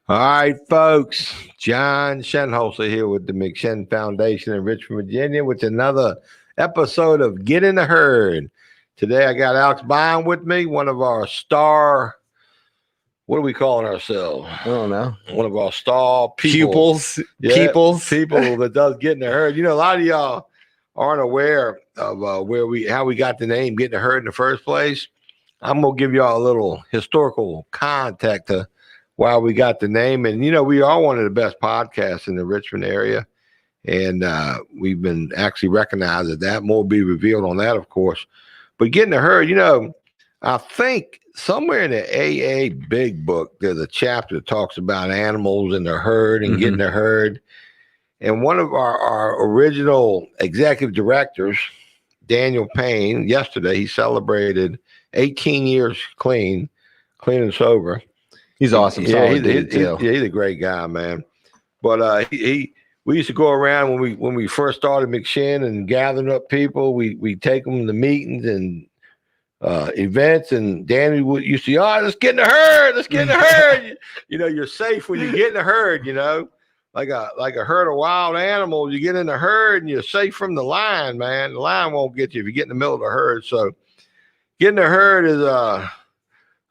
All right, folks. John Shinholser here with the McShin Foundation in Richmond, Virginia, with another episode of Get in the Herd. Today, I got Alex Bond with me, one of our star. What are we calling ourselves? I don't know. One of our star people. Pupils. Yeah, Peoples. people that does Get in the Herd. You know, a lot of y'all aren't aware of how we got the name Get in the Herd in the first place. I'm gonna give y'all a little historical context to why we got the name. And, you know, we are one of the best podcasts in the Richmond area. And we've been actually recognized as that. More will be revealed on that, of course. But Getting the Herd, you know, I think somewhere in the AA Big Book, there's a chapter that talks about animals in the herd and getting the herd. And one of our original executive directors, Daniel Payne, yesterday, he celebrated 18 years clean and sober. He's awesome. Yeah, he's a great guy, man. But we used to go around when we first started McShin and gathering up people. We take them to meetings and events, and Danny used to say, "Oh, let's get in the herd. Let's get in the herd." You know, you're safe when you get in the herd. You know, like a herd of wild animals. You get in the herd and you're safe from the lion, man. The lion won't get you if you get in the middle of the herd. So, getting the herd is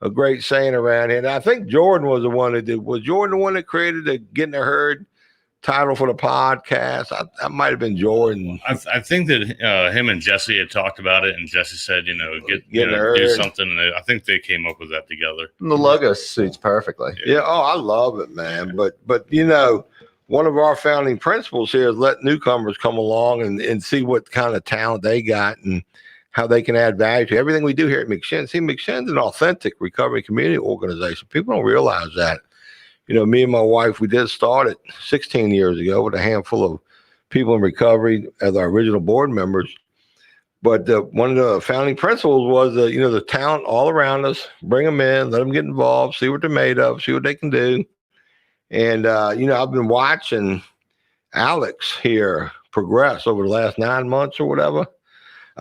a great saying around here. And I think Jordan was the one that did. Was Jordan the one that created the Getting the Herd title for the podcast? I might have been Jordan. I think that him and Jesse had talked about it, and Jesse said, you know, do something. And I think they came up with that together. And the logo suits perfectly. Yeah. Oh, I love it, man. But you know, one of our founding principles here is let newcomers come along and see what kind of talent they got and how they can add value to everything we do here at McShin. See, McShin's an authentic recovery community organization. People don't realize that. You know, me and my wife, we did start it 16 years ago with a handful of people in recovery as our original board members. But one of the founding principles was, the talent all around us, bring them in, let them get involved, see what they're made of, see what they can do. And, I've been watching Alex here progress over the last 9 months or whatever.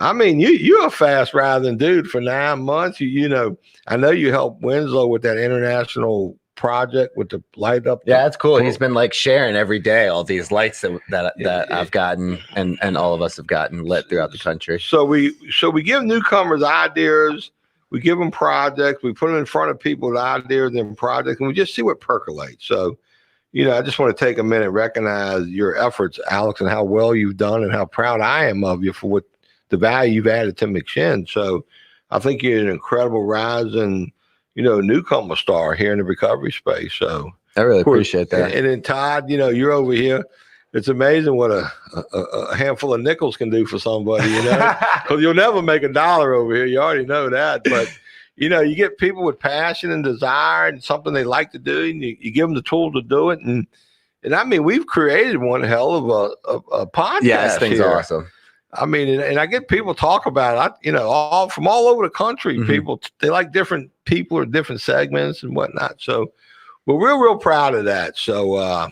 I mean, you're a fast rising dude for 9 months. You know, I know you helped Winslow with that international project with the light up. Yeah, that's cool. He's been like sharing every day all these lights that I've gotten and all of us have gotten lit throughout the country. So we give newcomers ideas, we give them projects, we put them in front of people with ideas and projects, and we just see what percolates. So, you know, I just want to take a minute and recognize your efforts, Alex, and how well you've done and how proud I am of you for what the value you've added to McShin. So I think you're an incredible rising, newcomer star here in the recovery space. So I really appreciate that. And then Todd, you're over here. It's amazing what a handful of nickels can do for somebody, because you'll never make $1 over here. You already know that. But, you get people with passion and desire and something they like to do, and you give them the tools to do it. And I mean, we've created one hell of a podcast. Yeah, this thing's awesome. I mean, and I get people talk about it, all from all over the country. People, they like different people or different segments and whatnot. So we're real proud of that. So,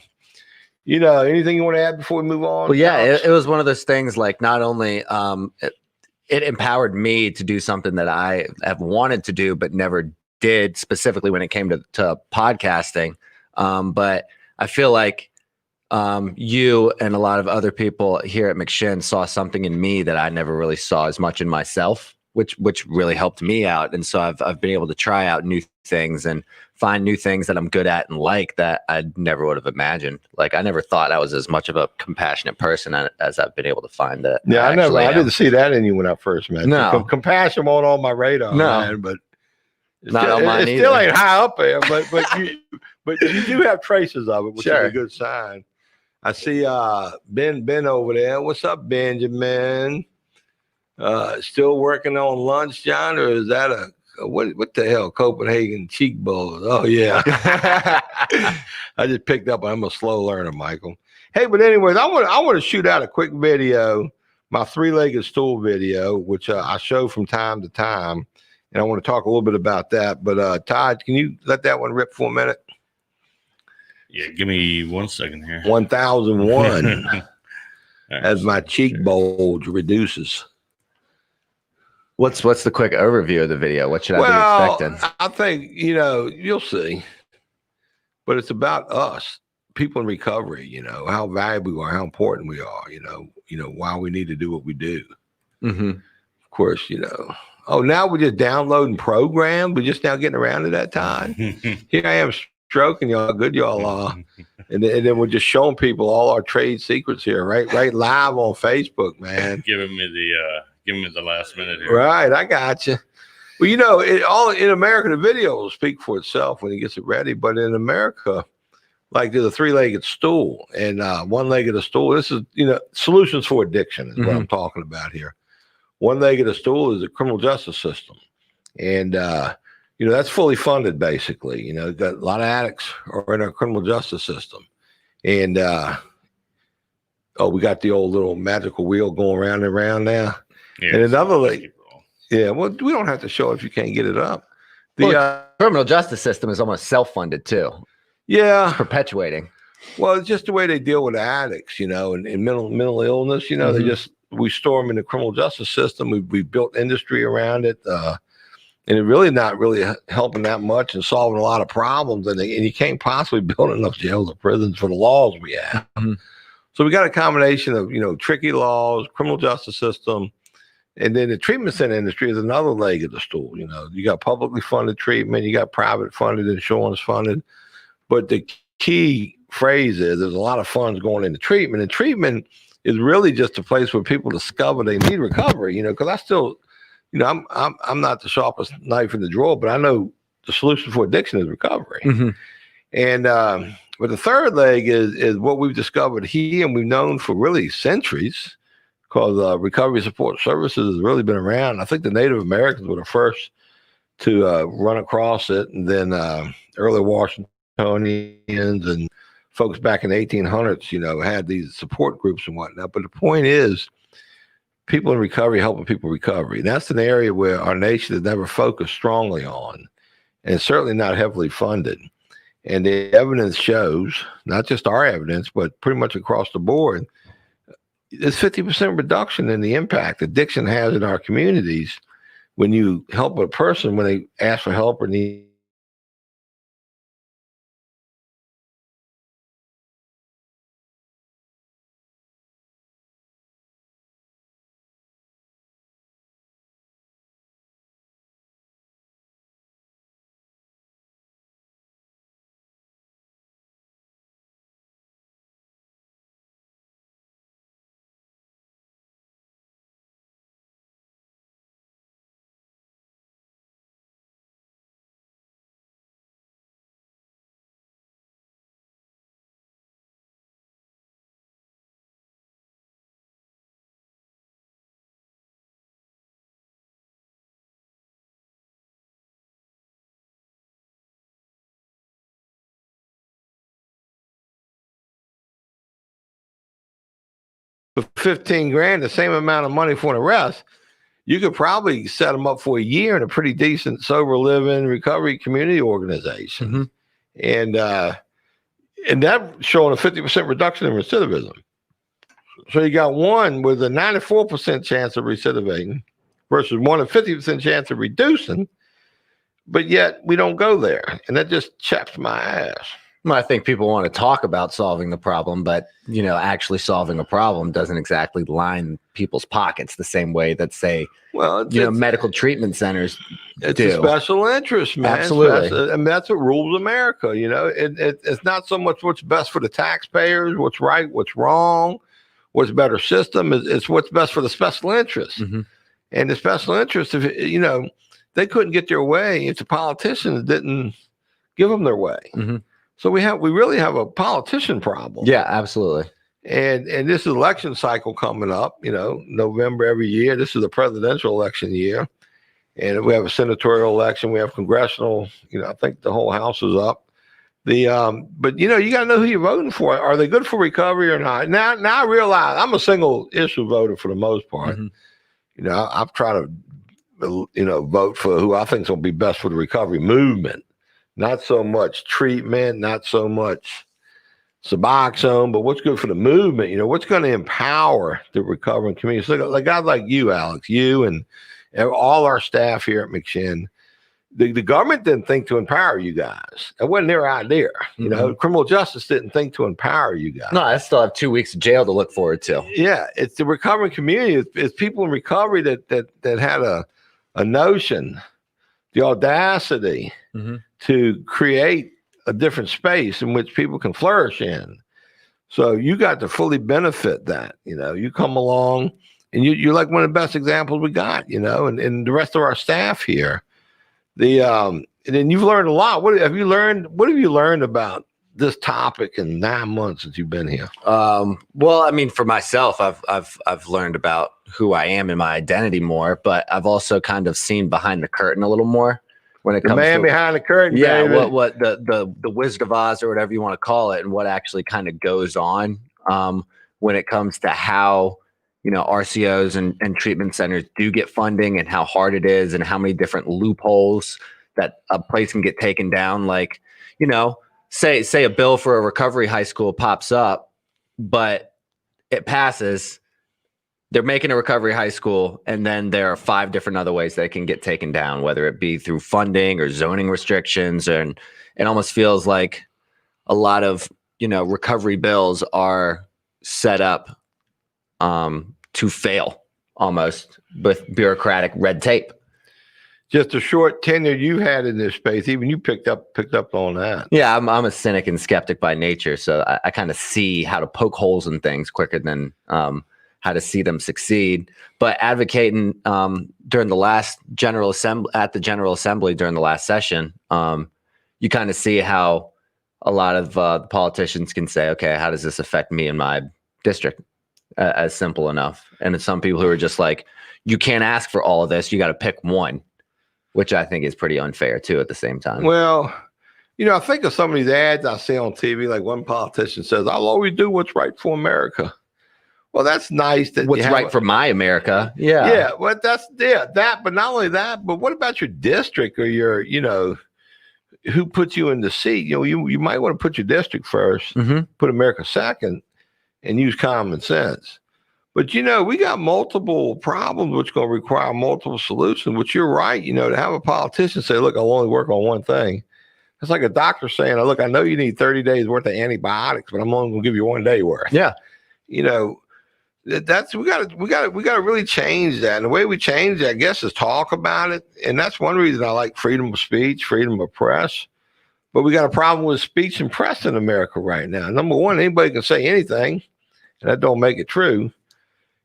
anything you want to add before we move on? Well, yeah, it was one of those things like not only it empowered me to do something that I have wanted to do, but never did specifically when it came to podcasting. But I feel like you and a lot of other people here at McShin saw something in me that I never really saw as much in myself, which really helped me out. And so I've been able to try out new things and find new things that I'm good at and like that I never would have imagined. Like I never thought I was as much of a compassionate person as I've been able to find that. Yeah, I didn't see that in you when I first met you. No. Compassion wasn't on my radar, man, but it still ain't high up there, but you do have traces of it, which is a good sign. I see Ben over there. What's up, Benjamin? Still working on lunch, John, or is that what the hell? Copenhagen cheek bowls. Oh yeah. I just picked up. I'm a slow learner, Michael. Hey, but anyways, I want to shoot out a quick video, my 3-legged stool video, which I show from time to time, and I want to talk a little bit about that. But Todd, can you let that one rip for a minute? Yeah, give me 1 second here. 1001 as my cheek bulge reduces. What's the quick overview of the video? What should I be expecting? I think, you'll see. but it's about us, people in recovery, how valuable we are, how important we are, why we need to do what we do. Mm-hmm. Of course, oh, now we're just downloading programs. We're just now getting around to that time. Here I am stroking y'all, how good y'all are. And then we're just showing people all our trade secrets here, right live on Facebook, man. Giving me the last minute here. Right, I got you. Well, it all in America, the video will speak for itself when he gets it ready. But in America, like there's a 3-legged stool, and one-legged a stool. This is, solutions for addiction is what I'm talking about here. One-legged a stool is the criminal justice system, and that's fully funded basically. Got a lot of addicts are in our criminal justice system, and we got the old little magical wheel going round and round now. Yeah, and another leg. Yeah, well, we don't have to show if you can't get it up. The criminal justice system is almost self-funded too. Yeah, it's perpetuating. Well, it's just the way they deal with addicts, and mental illness. We store them in the criminal justice system. We built industry around it, and it really not really helping that much and solving a lot of problems. And you can't possibly build enough jails or prisons for the laws we have. So we got a combination of tricky laws, criminal justice system. And then the treatment center industry is another leg of the stool. You got publicly funded treatment, you got private funded, insurance funded. But the key phrase is there's a lot of funds going into treatment. And treatment is really just a place where people discover they need recovery, because I still, I'm not the sharpest knife in the drawer, but I know the solution for addiction is recovery. And but the third leg is what we've discovered here, and we've known for really centuries. Because recovery support services has really been around. I think the Native Americans were the first to run across it, and then early Washingtonians and folks back in the 1800s, had these support groups and whatnot. But the point is, people in recovery helping people recovery. And that's an area where our nation has never focused strongly on, and certainly not heavily funded. And the evidence shows, not just our evidence, but pretty much across the board, there's 50% reduction in the impact addiction has in our communities when you help a person when they ask for help or need. For 15 grand, the same amount of money for an arrest, you could probably set them up for a year in a pretty decent sober living recovery community organization. And that showing a 50% reduction in recidivism. So you got one with a 94% chance of recidivating versus one a 50% chance of reducing, but yet we don't go there. And that just chaps my ass. Well, I think people want to talk about solving the problem, but actually solving a problem doesn't exactly line people's pockets the same way that, say, medical treatment centers it's do. A special interest, man. Absolutely. And that's what rules America. It's not so much what's best for the taxpayers, what's right, what's wrong, what's better system. It's what's best for the special interest. And the special interest, if they couldn't get their way if the politicians didn't give them their way. So we really have a politician problem. Yeah, absolutely. And this election cycle coming up, November every year. This is a presidential election year. And we have a senatorial election. We have congressional, I think the whole House is up. But you got to know who you're voting for. Are they good for recovery or not? Now I realize I'm a single issue voter for the most part. I've tried to, vote for who I think is going to be best for the recovery movement. Not so much treatment, not so much Suboxone, but what's good for the movement? What's going to empower the recovering community? So like guys like you, Alex, you and all our staff here at McShin, the government didn't think to empower you guys. It wasn't their idea. You know, criminal justice didn't think to empower you guys. No, I still have 2 weeks of jail to look forward to. Yeah, it's the recovering community. It's people in recovery that had a notion, the audacity to create a different space in which people can flourish in. So you got to fully benefit that. You know, you come along and you're like one of the best examples we got, you know, and the rest of our staff here. And then you've learned a lot. What have you learned about this topic in 9 months since you've been here? Well, I mean, for myself, I've learned about who I am and my identity more, but I've also kind of seen behind the curtain a little more when it comes to behind the curtain. Yeah, baby. what the Wizard of Oz or whatever you want to call it, and what actually kind of goes on when it comes to how, you know, RCOs and treatment centers do get funding, and how hard it is, and how many different loopholes that a place can get taken down. Like, you know, say a bill for a recovery high school pops up, but it passes. They're making a recovery high school, and then there are 5 different other ways they can get taken down, whether it be through funding or zoning restrictions. And it almost feels like a lot of, you know, recovery bills are set up to fail almost with bureaucratic red tape. Just a short tenure you had in this space, even you picked up on that. Yeah, I'm a cynic and skeptic by nature, so I kind of see how to poke holes in things quicker than how to see them succeed. But advocating during the last General Assembly during the last session, you kind of see how a lot of the politicians can say, okay, how does this affect me in my district? As simple enough. And it's some people who are just like, you can't ask for all of this, you got to pick one, which I think is pretty unfair too at the same time. Well, you know, I think of some of these ads I see on TV, like one politician says, I'll always do what's right for America. Well, that's nice. That what's right for my America. Yeah. Yeah. Well, that, but not only that, but what about your district or your, you know, who puts you in the seat? You know, you might want to put your district first, put America second, and use common sense. But, you know, we got multiple problems which are going to require multiple solutions, which you're right, you know, to have a politician say, look, I'll only work on one thing. It's like a doctor saying, look, I know you need 30 days worth of antibiotics, but I'm only going to give you 1 day worth. Yeah. You know, we got to really change that. And the way we change that, I guess, is talk about it. And that's one reason I like freedom of speech, freedom of press. But we got a problem with speech and press in America right now. Number one, anybody can say anything, and that don't make it true.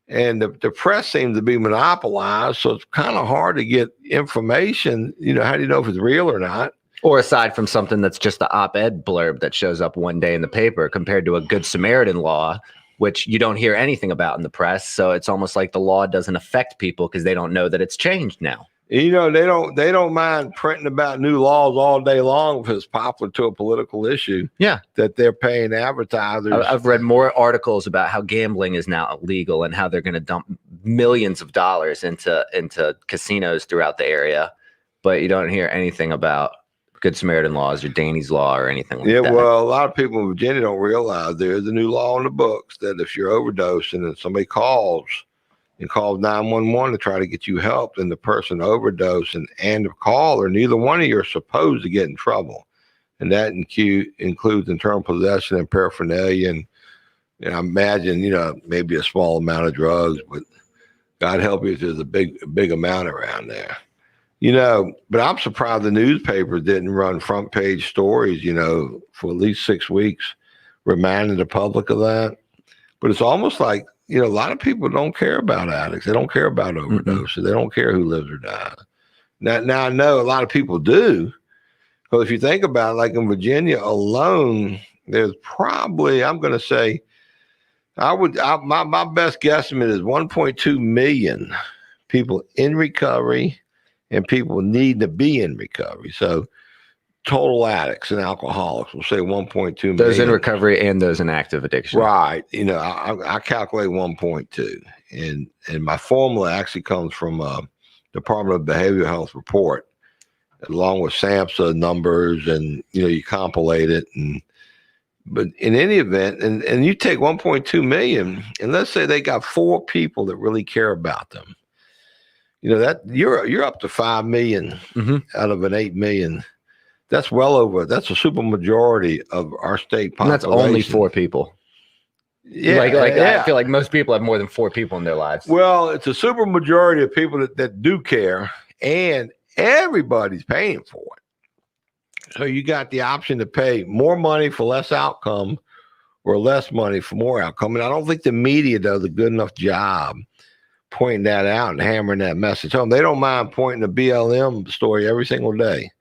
And the press seems to be monopolized, so it's kind of hard to get information. You know, how do you know if it's real or not? Or aside from something that's just the op-ed blurb that shows up one day in the paper, compared to a Good Samaritan law, which you don't hear anything about in the press. So it's almost like the law doesn't affect people because they don't know that it's changed now. You know, they don't mind printing about new laws all day long if it's popular to a political issue. Yeah, that they're paying advertisers. I've read more articles about how gambling is now illegal and how they're going to dump millions of dollars into casinos throughout the area, but you don't hear anything about Good Samaritan laws or Danny's law or anything like that. Yeah, well, a lot of people in Virginia don't realize there's a new law in the books that if you're overdosing and somebody calls 911 to try to get you help, and the person overdose and the caller, neither one of you are supposed to get in trouble. And that includes internal possession and paraphernalia. And I imagine, you know, maybe a small amount of drugs, but God help you if there's a big amount around there. You know, but I'm surprised the newspapers didn't run front page stories, you know, for at least 6 weeks, reminding the public of that. But it's almost like, you know, a lot of people don't care about addicts. They don't care about overdoses. They don't care who lives or dies. Now I know a lot of people do. Because if you think about it, like in Virginia alone, there's probably, I'm going to say, my best guesstimate is 1.2 million people in recovery and people need to be in recovery. So total addicts and alcoholics, we'll say 1.2 million. Those in recovery and those in active addiction. Right. You know, I calculate 1.2. And my formula actually comes from Department of Behavioral Health report, along with SAMHSA numbers, and, you know, you compilate it. But in any event, and you take 1.2 million, and let's say they got 4 people that really care about them. that you're up to 5 million out of an 8 million. That's that's a super majority of our state population. And that's only 4 people. Yeah, I feel like most people have more than 4 people in their lives. Well, it's a super majority of people that do care, and everybody's paying for it. So you got the option to pay more money for less outcome or less money for more outcome. And I don't think the media does a good enough job pointing that out and hammering that message home. They don't mind pointing the BLM story every single day.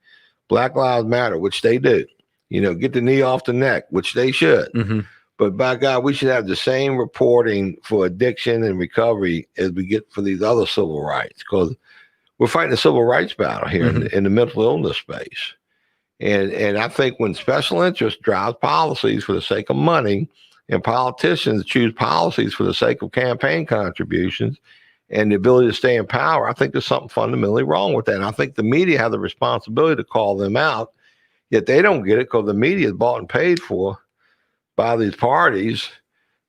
Black Lives Matter, which they do. Get the knee off the neck, which they should. But by God, we should have the same reporting for addiction and recovery as we get for these other civil rights, because we're fighting a civil rights battle here in the mental illness space. And I think when special interest drives policies for the sake of money, and politicians choose policies for the sake of campaign contributions and the ability to stay in power, I think there's something fundamentally wrong with that. And I think the media have the responsibility to call them out, yet they don't get it because the media is bought and paid for by these parties.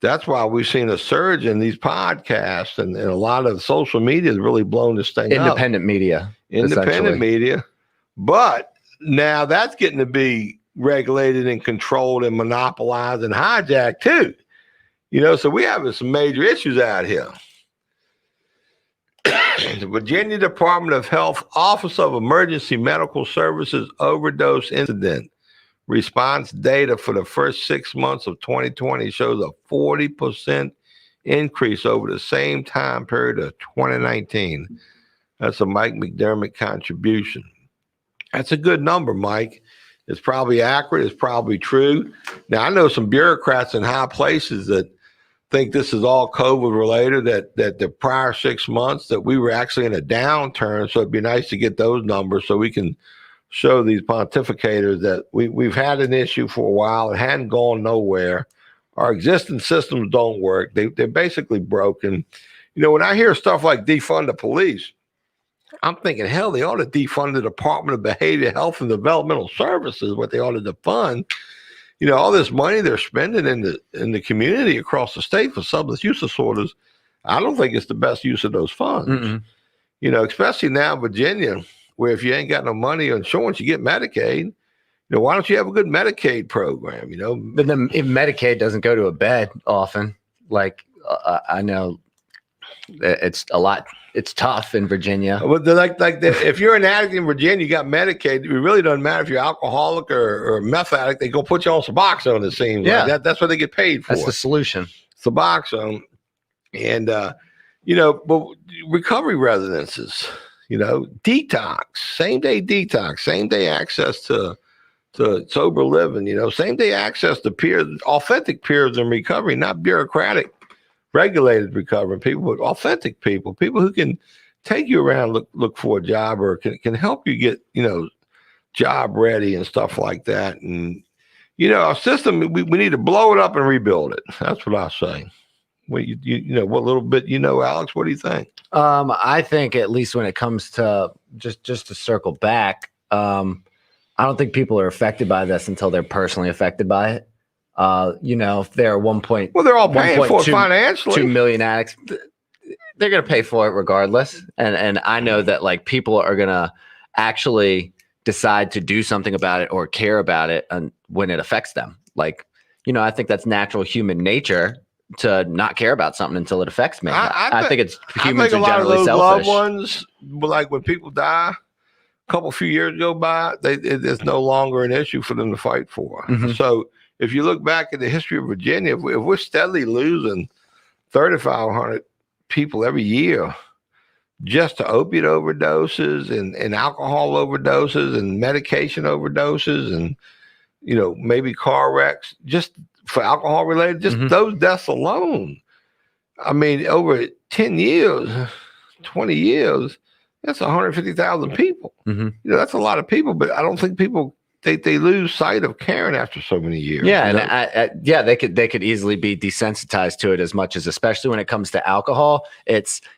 That's why we've seen a surge in these podcasts, and a lot of social media has really blown this thing up. Independent media. But now that's getting to be regulated and controlled and monopolized and hijacked too. So we have some major issues out here. The Virginia Department of Health Office of Emergency Medical Services overdose incident response data for the first 6 months of 2020 shows a 40% increase over the same time period of 2019. That's a Mike McDermott contribution. That's a good number, Mike. It's probably accurate. It's probably true. Now, I know some bureaucrats in high places that think this is all COVID related, that the prior 6 months that we were actually in a downturn. So it'd be nice to get those numbers so we can show these pontificators that we've had an issue for a while. It hadn't gone nowhere. Our existing systems don't work. They're basically broken. When I hear stuff like defund the police, I'm thinking, hell, they ought to defund the Department of Behavior, Health, and Developmental Services, what they ought to defund. All this money they're spending in the community across the state for substance use disorders, I don't think it's the best use of those funds. Especially now in Virginia, where if you ain't got no money or insurance, you get Medicaid. Why don't you have a good Medicaid program? But then if Medicaid doesn't go to a bed often, I know it's a lot. It's tough in Virginia. But if you're an addict in Virginia, you got Medicaid. It really doesn't matter if you're alcoholic or a meth addict. They go put you on Suboxone. It seems like that's what they get paid for. That's the solution. Suboxone, and but recovery residences. Detox, same day access to sober living. Same day access to peers, authentic peers in recovery, not bureaucratic, regulated recovery people, but authentic people who can take you around, look for a job, or can help you get, job ready and stuff like that. And, our system, we need to blow it up and rebuild it. That's what I say. What what little bit, Alex, what do you think? I think at least when it comes to just to circle back, I don't think people are affected by this until they're personally affected by it. If they're 1. Well, they're all paying for it financially. 2 million addicts, they're going to pay for it regardless. And I know that people are going to actually decide to do something about it or care about it and when it affects them. I think that's natural human nature to not care about something until it affects me. I think it's humans are generally selfish. Loved ones, when people die, a few years go by, it's no longer an issue for them to fight for. So if you look back at the history of Virginia, if we're steadily losing 3,500 people every year just to opiate overdoses and alcohol overdoses and medication overdoses and, maybe car wrecks, just for alcohol related, just those deaths alone. I mean, over 10 years, 20 years, that's 150,000 people. That's a lot of people, but I don't think people, they lose sight of caring after so many years. Yeah. And they could easily be desensitized to it as much as, especially when it comes to alcohol,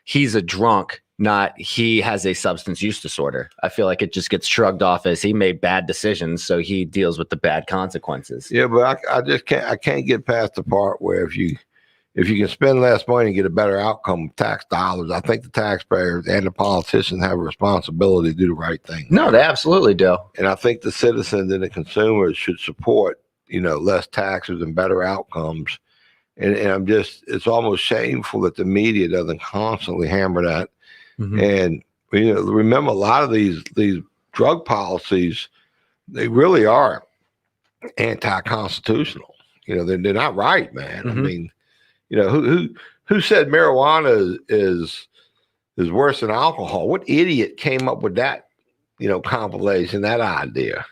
he's a drunk, not he has a substance use disorder. I feel like it just gets shrugged off as he made bad decisions, so he deals with the bad consequences. Yeah, but I can't get past the part where if if you can spend less money and get a better outcome with tax dollars, I think the taxpayers and the politicians have a responsibility to do the right thing. No, they absolutely do. And I think the citizens and the consumers should support, less taxes and better outcomes. And I'm just, it's almost shameful that the media doesn't constantly hammer that. Mm-hmm. And, remember, a lot of these drug policies, they really are anti-constitutional. They're not right, man. Mm-hmm. I mean, who said marijuana is worse than alcohol? What idiot came up with that, compilation, that idea?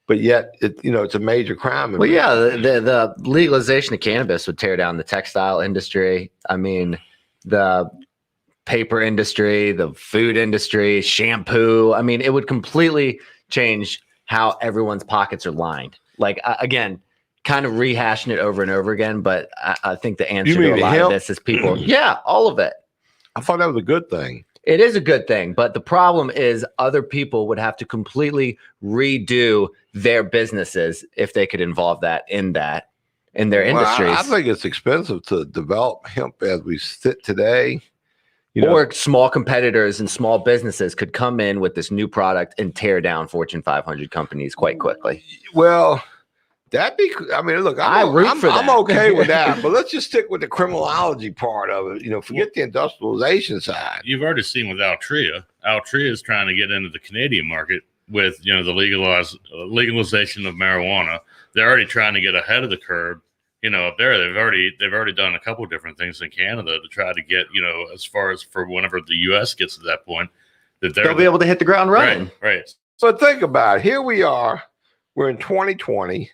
But yet, it's a major crime. Well, yeah, the legalization of cannabis would tear down the textile industry. I mean, the paper industry, the food industry, shampoo. I mean, it would completely change how everyone's pockets are lined. Like, again, kind of rehashing it over and over again, but I think the answer to a lot of this is people. Yeah, all of it. I thought that was a good thing. It is a good thing, but the problem is other people would have to completely redo their businesses if they could involve that in their industries. I think it's expensive to develop hemp as we sit today. Or small competitors and small businesses could come in with this new product and tear down Fortune 500 companies quite quickly. Well, look, I'm okay with that, but let's just stick with the criminology part of it. Forget the industrialization side. You've already seen with Altria. Altria is trying to get into the Canadian market with, the legalization of marijuana. They're already trying to get ahead of the curve. Up there, they've already done a couple of different things in Canada to try to get, as far as for whenever the U.S. gets to that point, that they'll be able to hit the ground running. Right. But think about it. Here we are. We're in 2020.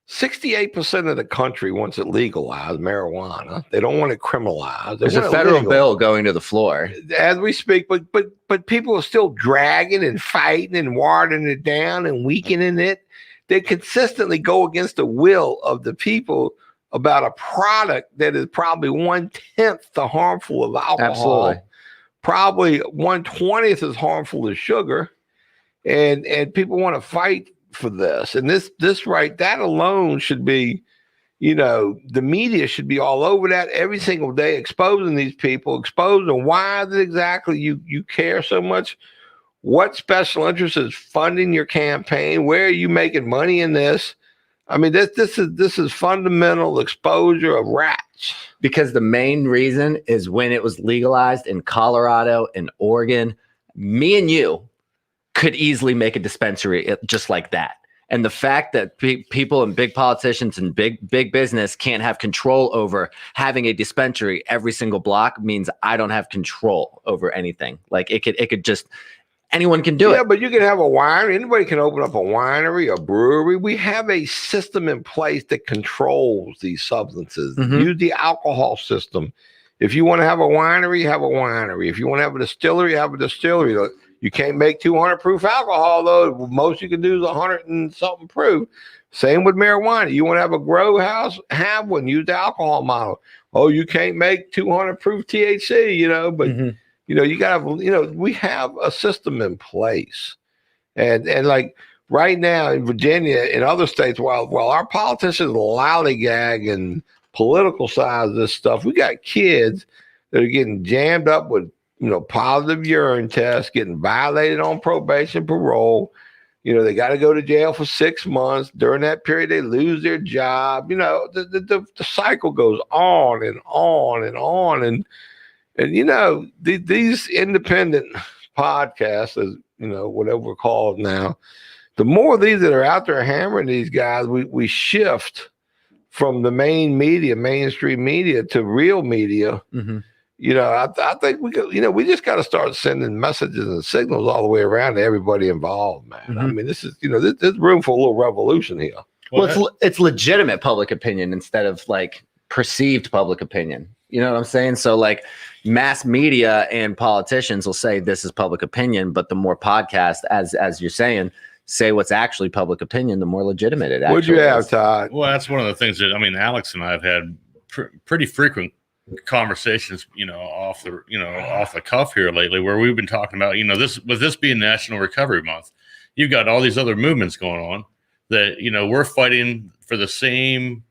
68% of the country wants it legalized, marijuana. They don't want it criminalized. There's a federal bill going to the floor as we speak, but people are still dragging and fighting and watering it down and weakening it. They consistently go against the will of the people about a product that is probably 1/10 the harmful of alcohol. Absolutely. Probably 1/20 as harmful as sugar. And people want to fight for this. And that alone should be, the media should be all over that every single day, exposing these people, exposing why is it exactly you care so much. What special interest is funding your campaign? Where are you making money in this? I mean, this is fundamental exposure of rats. Because the main reason is when it was legalized in Colorado and Oregon, me and you could easily make a dispensary just like that. And the fact that people and big politicians and big business can't have control over having a dispensary every single block means I don't have control over anything. Like it could just, anyone can do it. Yeah, but you can have a winery. Anybody can open up a winery, a brewery. We have a system in place that controls these substances. Mm-hmm. Use the alcohol system. If you want to have a winery, have a winery. If you want to have a distillery, have a distillery. You can't make 200 proof alcohol, though. Most you can do is 100 and something proof. Same with marijuana. You want to have a grow house, have one. Use the alcohol model. Oh, you can't make 200 proof THC, but mm-hmm. You gotta have, we have a system in place. And like right now in Virginia and other states, while our politicians lollygag and political side of this stuff, we got kids that are getting jammed up with, positive urine tests, getting violated on probation, parole. They got to go to jail for 6 months. During that period, they lose their job. The cycle goes on and on and on. And these independent podcasts, as whatever we're called now, the more of these that are out there hammering these guys, we shift from the mainstream media to real media. Mm-hmm. I think we just got to start sending messages and signals all the way around to everybody involved, man. Mm-hmm. I mean, this is, there's room for a little revolution here. Well, it's legitimate public opinion instead of like perceived public opinion. You know what I'm saying? So like mass media and politicians will say this is public opinion, but the more podcasts, as you're saying, say what's actually public opinion, the more legitimate it actually What'd you have, is. Todd? Well, that's one of the things that, Alex and I have had pretty frequent conversations, off the cuff here lately, where we've been talking about, this being National Recovery Month, you've got all these other movements going on that, we're fighting for the same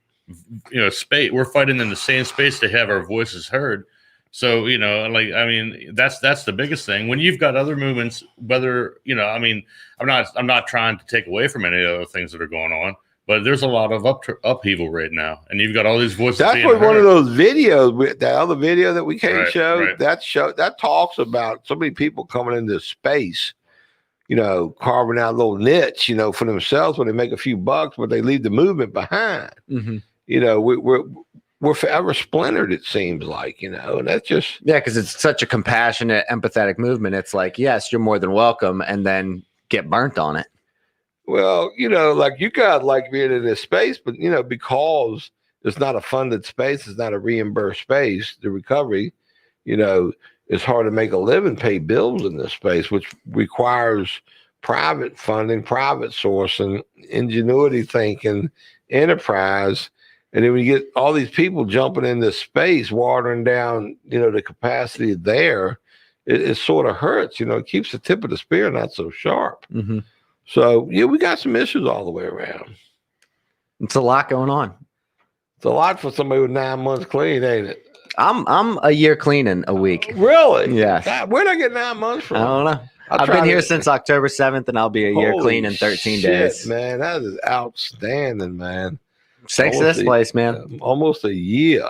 space. We're fighting in the same space to have our voices heard. So, like, I mean, that's the biggest thing. When you've got other movements, whether, I mean, I'm not trying to take away from any other things that are going on, but there's a lot of upheaval right now, and you've got all these voices. That's what one of those videos, that other video that we can't show, that talks about so many people coming into space, carving out a little niche, for themselves when they make a few bucks, but they leave the movement behind. We're forever splintered, it seems like, and that's just. Yeah, because it's such a compassionate, empathetic movement. It's like, yes, you're more than welcome, and then get burnt on it. Well, like you got like being in this space, but, because it's not a funded space, it's not a reimbursed space, the recovery, it's hard to make a living, pay bills in this space, which requires private funding, private sourcing, ingenuity thinking, enterprise. And then we get all these people jumping in this space, watering down, the capacity there. It sort of hurts, it keeps the tip of the spear not so sharp. Mm-hmm. So, yeah, we got some issues all the way around. It's a lot going on. It's a lot for somebody with 9 months clean, ain't it? I'm a year clean in a week. Really? Yes. God, where'd I get 9 months from? I don't know. I've been here since October 7th, and I'll be a year clean in 13 days. Man, that is outstanding, man. Thanks to this place, man. Almost a year.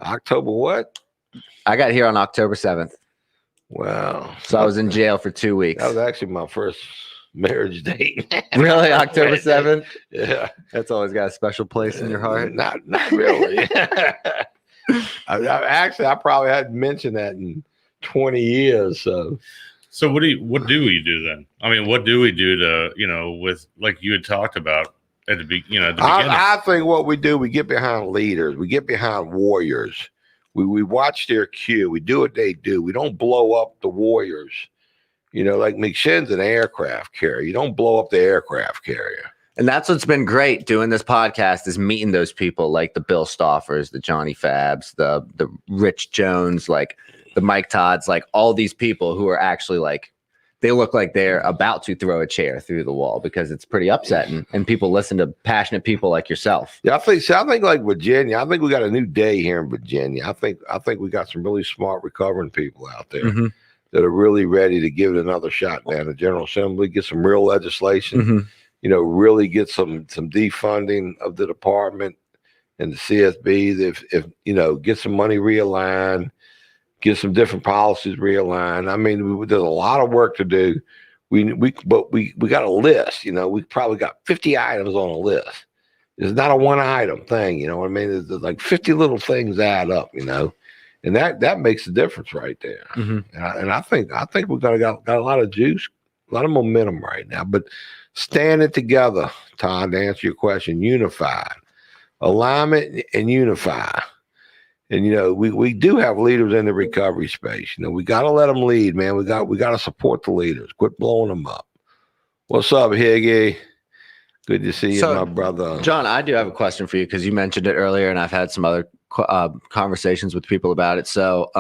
October what? I got here on October 7th. Wow. So I was in jail for 2 weeks. That was actually my first marriage date. Really? October 7th? Yeah. That's always got a special place in your heart? Not really. I probably hadn't mentioned that in 20 years. So what do we do then? I mean, what do we do to, with like you had talked about at the beginning? I think what we do, we get behind leaders. We get behind warriors. We watch their cue. We do what they do. We don't blow up the warriors. Like McShinn's an aircraft carrier. You don't blow up the aircraft carrier. And that's what's been great doing this podcast is meeting those people like the Bill Stoffers, the Johnny Fabs, the Rich Jones, like the Mike Todds, like all these people who are actually like, they look like they're about to throw a chair through the wall because it's pretty upsetting. And people listen to passionate people like yourself. Yeah, I think like Virginia, I think we got a new day here in Virginia. I think we got some really smart recovering people out there that are really ready to give it another shot down the General Assembly, get some real legislation, really get some defunding of the department and the CSBs. If get some money realigned, get some different policies realigned. I mean, there's a lot of work to do. We got a list. We probably got 50 items on a list. It's not a one item thing. You know what I mean? There's like 50 little things add up. And that makes a difference right there. And I think we've got a lot of juice, a lot of momentum right now. But standing together, Todd, to answer your question, unified, alignment and unify. And we do have leaders in the recovery space. We got to let them lead, man. We got to support the leaders. Quit blowing them up. What's up, Higgy? Good to see you, my brother. John, I do have a question for you because you mentioned it earlier, and I've had some other conversations with people about it. So,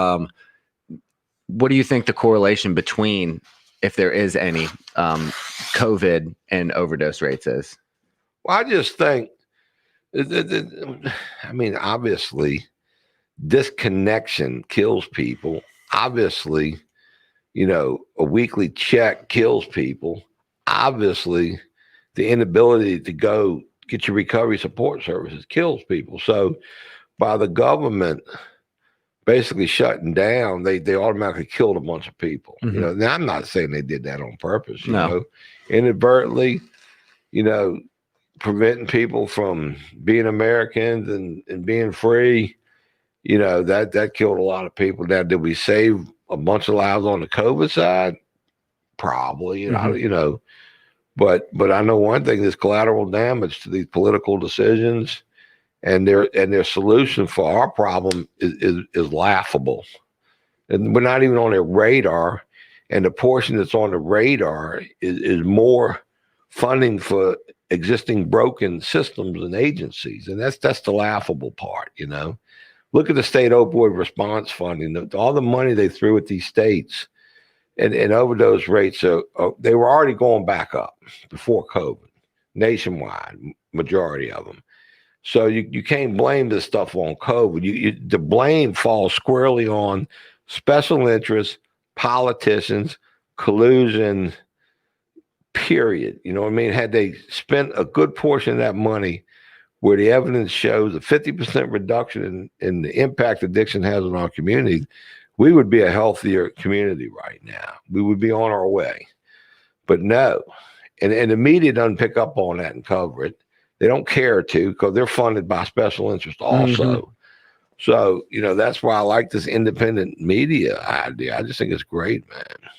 what do you think the correlation between, if there is any, COVID and overdose rates is? Well, I just think, obviously, disconnection kills people. Obviously, a weekly check kills people. Obviously, the inability to go get your recovery support services kills people. So by the government basically shutting down, they automatically killed a bunch of people. Now I'm not saying they did that on purpose, inadvertently, preventing people from being Americans and being free. That killed a lot of people. Now, did we save a bunch of lives on the COVID side? Probably, but I know one thing: there's collateral damage to these political decisions, and their solution for our problem is laughable, and we're not even on their radar. And the portion that's on the radar is more funding for existing broken systems and agencies, and that's the laughable part, Look at the state opioid response funding, all the money they threw at these states, and overdose rates, they were already going back up before COVID, nationwide, majority of them. So you can't blame this stuff on COVID. The blame falls squarely on special interests, politicians, collusion, period. You know what I mean? Had they spent a good portion of that money where the evidence shows a 50% reduction in the impact addiction has on our community, we would be a healthier community right now. We would be on our way. But no. And the media doesn't pick up on that and cover it. They don't care to, because they're funded by special interest also. Mm-hmm. So, that's why I like this independent media idea. I just think it's great, man.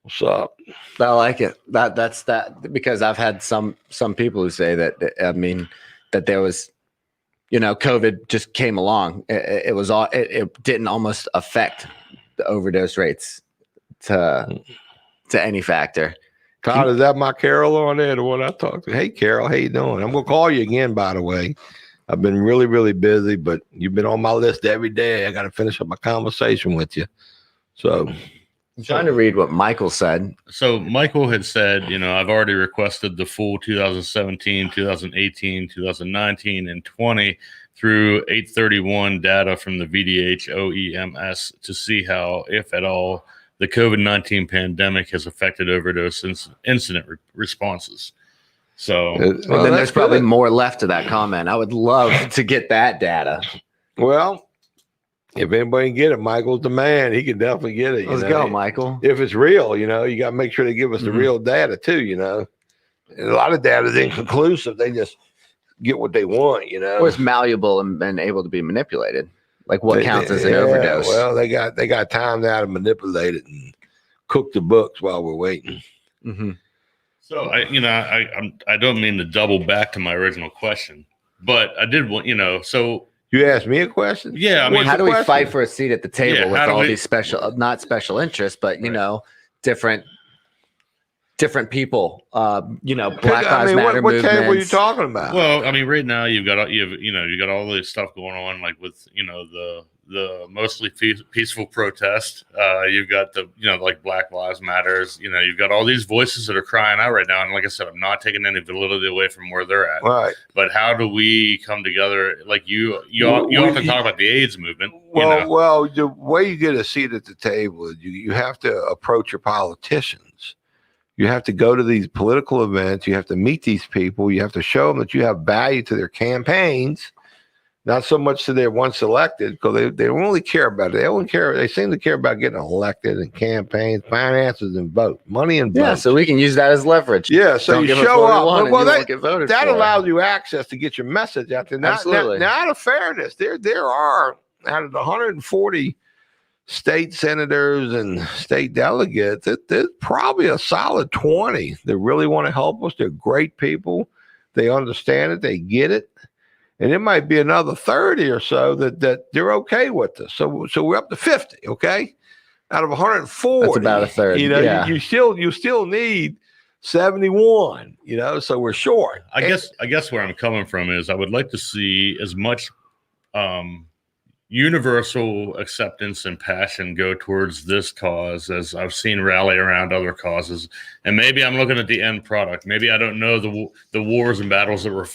What's up? I like it. That's because I've had some people who say that, that there was, COVID just came along. It didn't almost affect the overdose rates to any factor. Todd, is that my Carol on there, the one I talked to? Hey, Carol, how you doing? I'm going to call you again, by the way. I've been really, really busy, but you've been on my list every day. I got to finish up my conversation with you. So I'm trying to read what Michael said. So Michael had said, I've already requested the full 2017, 2018, 2019, and 20 through 831 data from the VDH OEMS to see how, if at all, the COVID-19 pandemic has affected overdose incident responses. So then there's probably more left to that comment. I would love to get that data. Well, if anybody can get it, Michael's the man. He can definitely get it. Let's go, Michael. If it's real, you got to make sure they give us the real data too, And a lot of data is inconclusive. They just get what they want, Or it's malleable and able to be manipulated. Like what counts as an overdose? Well, they got time now to manipulate it and cook the books while we're waiting. Mm-hmm. So I don't mean to double back to my original question, but I did want So you asked me a question. Yeah, how do we fight for a seat at the table with all these not special interests, but different people, Black Lives Matter what movements. table are you talking about? Well, right now you got all this stuff going on, like with the mostly peaceful protest. You've got the like Black Lives Matters. You've got all these voices that are crying out right now, and like I said, I'm not taking any validity away from where they're at. Right. But how do we come together? Like you often talk about the AIDS movement. Well, the way you get a seat at the table is you have to approach your politicians. You have to go to these political events. You have to meet these people. You have to show them that you have value to their campaigns, not so much to their once elected, because they don't really care about it. They don't care. They seem to care about getting elected and campaigns, finances, and vote, money and vote. Yeah, so we can use that as leverage. Yeah, so you show up. Well, that allows for. You access to get your message out there. Absolutely. Now, out of fairness, there are, out of the 140 state senators and state delegates, there's probably a solid 20 that really want to help us. They're great people. They understand it. They get it. And it might be another 30 or so that they're okay with this. So we're up to 50, okay? Out of 140. That's about a third. You still need 71, so we're short. I guess where I'm coming from is I would like to see as much universal acceptance and passion go towards this cause as I've seen rally around other causes. And maybe I'm looking at the end product. Maybe I don't know the wars and battles that were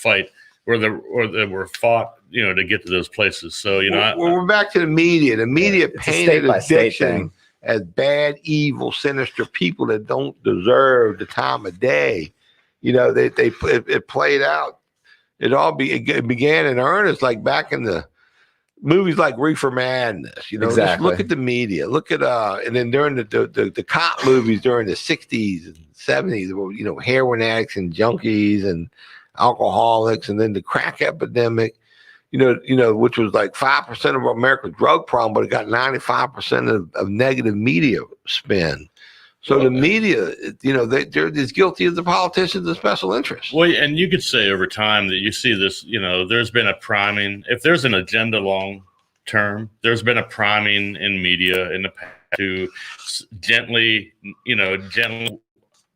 that were fought, to get to those places. So, we're back to the media. The media painted addiction as bad, evil, sinister people that don't deserve the time of day. It played out. It began in earnest, like back in the movies like Reefer Madness, Exactly. Just look at the media, look at and then during the cop movies during the 60s and 70s, heroin addicts and junkies and alcoholics, and then the crack epidemic, which was like 5% of America's drug problem, but it got 95% of negative media spin. So the media, they're as guilty as the politicians and special interests. Well, and you could say over time that you see this, there's been a priming. If there's an agenda long term, there's been a priming in media in the past to gently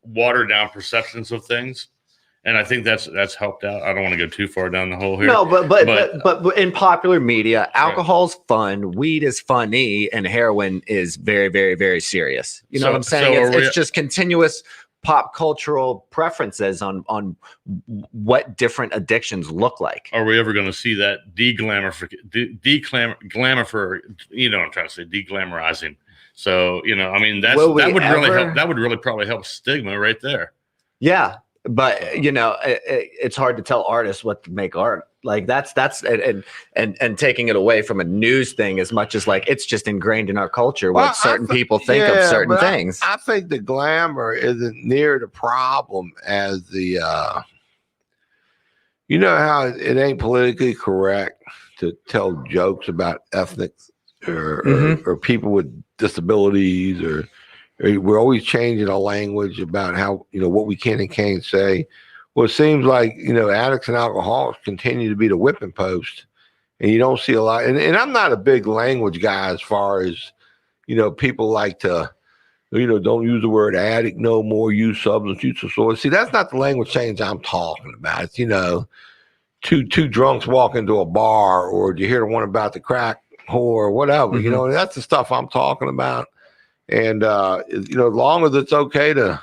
water down perceptions of things. And I think that's helped out. I don't want to go too far down the hole here. No, but in popular media, alcohol's fun, weed is funny, and heroin is very, very, very serious. You know what I'm saying? It's just continuous pop cultural preferences on what different addictions look like. Are we ever going to see that de-glamour, you know what I'm trying to say, de-glamorizing? So, you know, I mean, that would really help. That would really probably help stigma right there. Yeah. But, you know, it's hard to tell artists what to make art. Like that's and taking it away from a news thing as much as like it's just ingrained in our culture what certain people think of certain things. I think the glamour isn't near the problem as the you know how it ain't politically correct to tell jokes about ethnics or people with disabilities or we're always changing our language about how, you know, what we can and can't say. Well, it seems like, you know, addicts and alcoholics continue to be the whipping post, and you don't see a lot. And I'm not a big language guy as far as, you know, people like to, you know, don't use the word addict no more, use substance use disorder. See, that's not the language change I'm talking about. It's, you know, two drunks walk into a bar, or do you hear the one about the crack whore or whatever? You know, that's the stuff I'm talking about. And, you know, as long as it's okay to,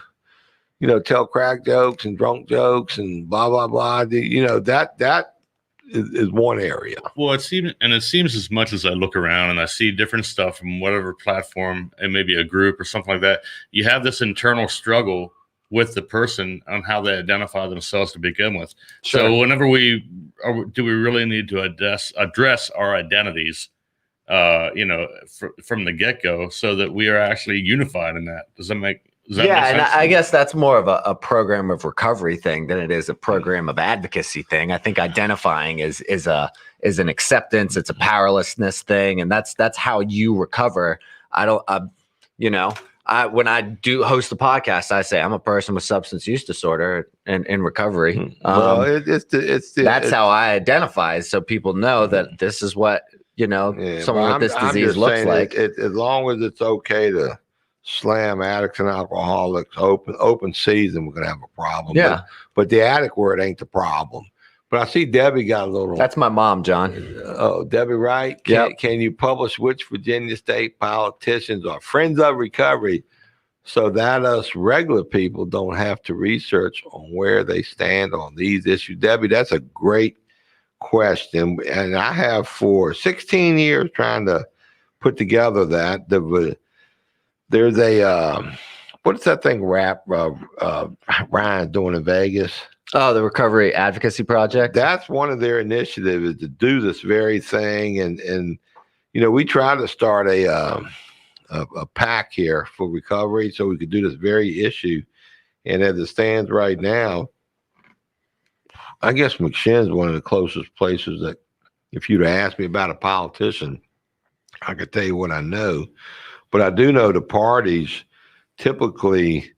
you know, tell crack jokes and drunk jokes and blah, blah, blah, you know, that is one area. Well, it seems as much as I look around and I see different stuff from whatever platform, and maybe a group or something like that, you have this internal struggle with the person on how they identify themselves to begin with. Sure. So whenever do we really need to address our identities, you know, from the get-go, so that we are actually unified in that? Does that make sense? And I guess that's more of a program of recovery thing than it is a program of advocacy thing. I think identifying is an acceptance. It's a powerlessness thing, and that's how you recover. You know, when I do host a podcast, I say I'm a person with substance use disorder and in recovery. Well, that's how I identify, so people know that this is what, you know, someone with this disease looks like. As long as it's okay to slam addicts and alcoholics open season, we're gonna have a problem. Yeah, but the addict word ain't the problem. But I see Debbie got a little. That's my mom, John. Oh, Debbie, right? Can you publish which Virginia state politicians are friends of recovery, so that us regular people don't have to research on where they stand on these issues? Debbie, that's a great question, and I have for 16 years trying to put together that. There's a what's that thing Ryan's doing in Vegas? Oh, the Recovery Advocacy Project. That's one of their initiatives, is to do this very thing, and you know, we try to start a pack here for recovery so we could do this very issue. And as it stands right now, I guess McShinn's one of the closest places that, if you'd asked me about a politician, I could tell you what I know. But I do know the parties typically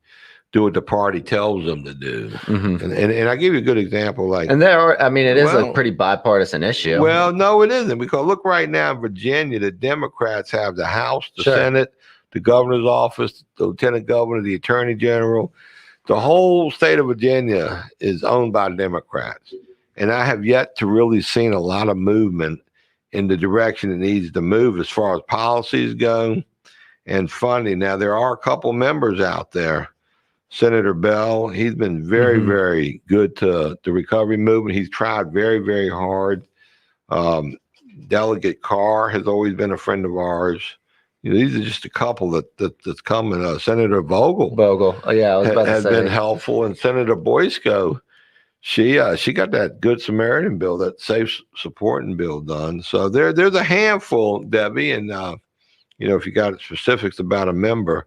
do what the party tells them to do. And I give you a good example. Like, and it is a pretty bipartisan issue. Well, no, it isn't, because look, right now in Virginia, the Democrats have the House, the Senate, the governor's office, the lieutenant governor, the attorney general. The whole state of Virginia is owned by Democrats. And I have yet to really seen a lot of movement in the direction it needs to move as far as policies go and funding. Now, there are a couple members out there. Senator Bell, he's been very, very good to the recovery movement. He's tried very, very hard. Delegate Carr has always been a friend of ours. You know, these are just a couple that's coming. Senator Vogel. Oh, yeah, I was about to say, been helpful, and Senator Boysko, she got that Good Samaritan bill, that safe supporting bill done. So there's a handful, Debbie, and you know, if you got specifics about a member,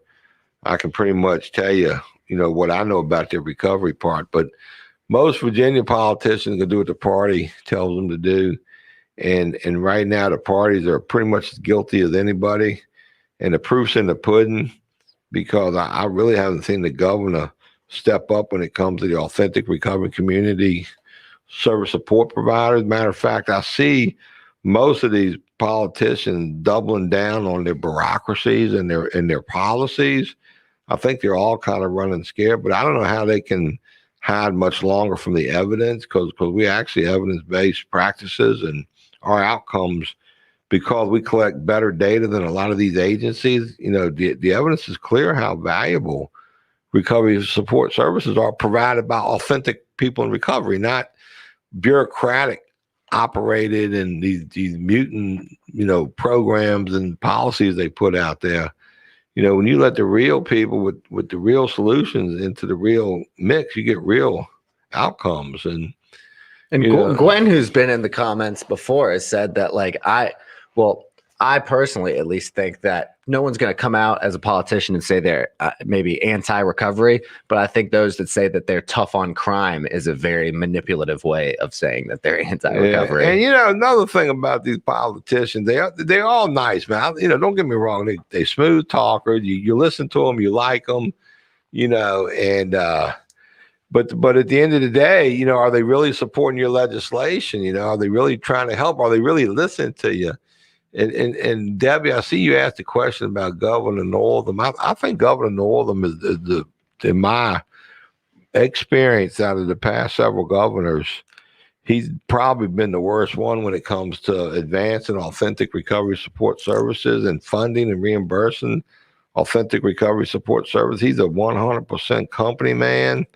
I can pretty much tell you, you know, what I know about the recovery part. But most Virginia politicians can do what the party tells them to do. And right now the parties are pretty much as guilty as anybody. And the proof's in the pudding, because I really haven't seen the governor step up when it comes to the authentic recovery community service support providers. Matter of fact, I see most of these politicians doubling down on their bureaucracies and their policies. I think they're all kind of running scared, but I don't know how they can hide much longer from the evidence, because we actually evidence-based practices and our outcomes, because we collect better data than a lot of these agencies. You know, the evidence is clear how valuable recovery support services are provided by authentic people in recovery, not bureaucratic operated and these mutant, programs and policies they put out there. When you let the real people with the real solutions into the real mix, you get real outcomes. And Gwen, who's been in the comments before, has said that I personally at least think that no one's going to come out as a politician and say they're maybe anti-recovery, but I think those that say that they're tough on crime is a very manipulative way of saying that they're anti-recovery. Yeah. And another thing about these politicians, they're all nice, man. Don't get me wrong, they smooth talkers. You listen to them, you like them, and but at the end of the day, are they really supporting your legislation? Are they really trying to help? Are they really listening to you? And Debbie, I see you asked a question about Governor Northam. I think Governor Northam is in my experience out of the past several governors, he's probably been the worst one when it comes to advancing authentic recovery support services and funding and reimbursing authentic recovery support services. He's a 100% company man.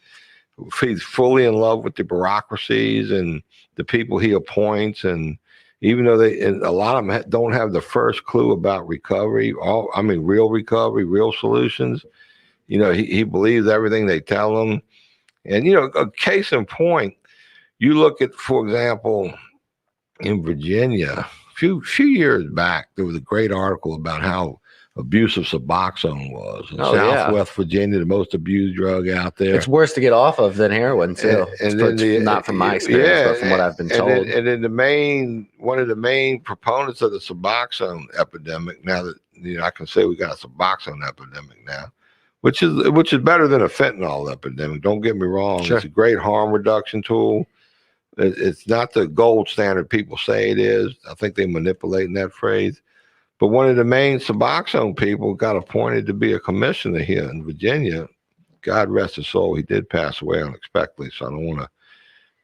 He's fully in love with the bureaucracies and the people he appoints, and even though a lot of them don't have the first clue about recovery, real recovery, real solutions, he believes everything they tell him. And, a case in point, you look at, for example, in Virginia, a few years back, there was a great article about how abusive Suboxone was. In Southwest Virginia, the most abused drug out there. It's worse to get off of than heroin, too. Not from my experience, but from what I've been told. And then one of the main proponents of the Suboxone epidemic, now that I can say we got a Suboxone epidemic now, which is better than a fentanyl epidemic. Don't get me wrong. Sure. It's a great harm reduction tool. It's not the gold standard people say it is. I think they manipulate that phrase. But one of the main Suboxone people got appointed to be a commissioner here in Virginia. God rest his soul. He did pass away unexpectedly, so I don't want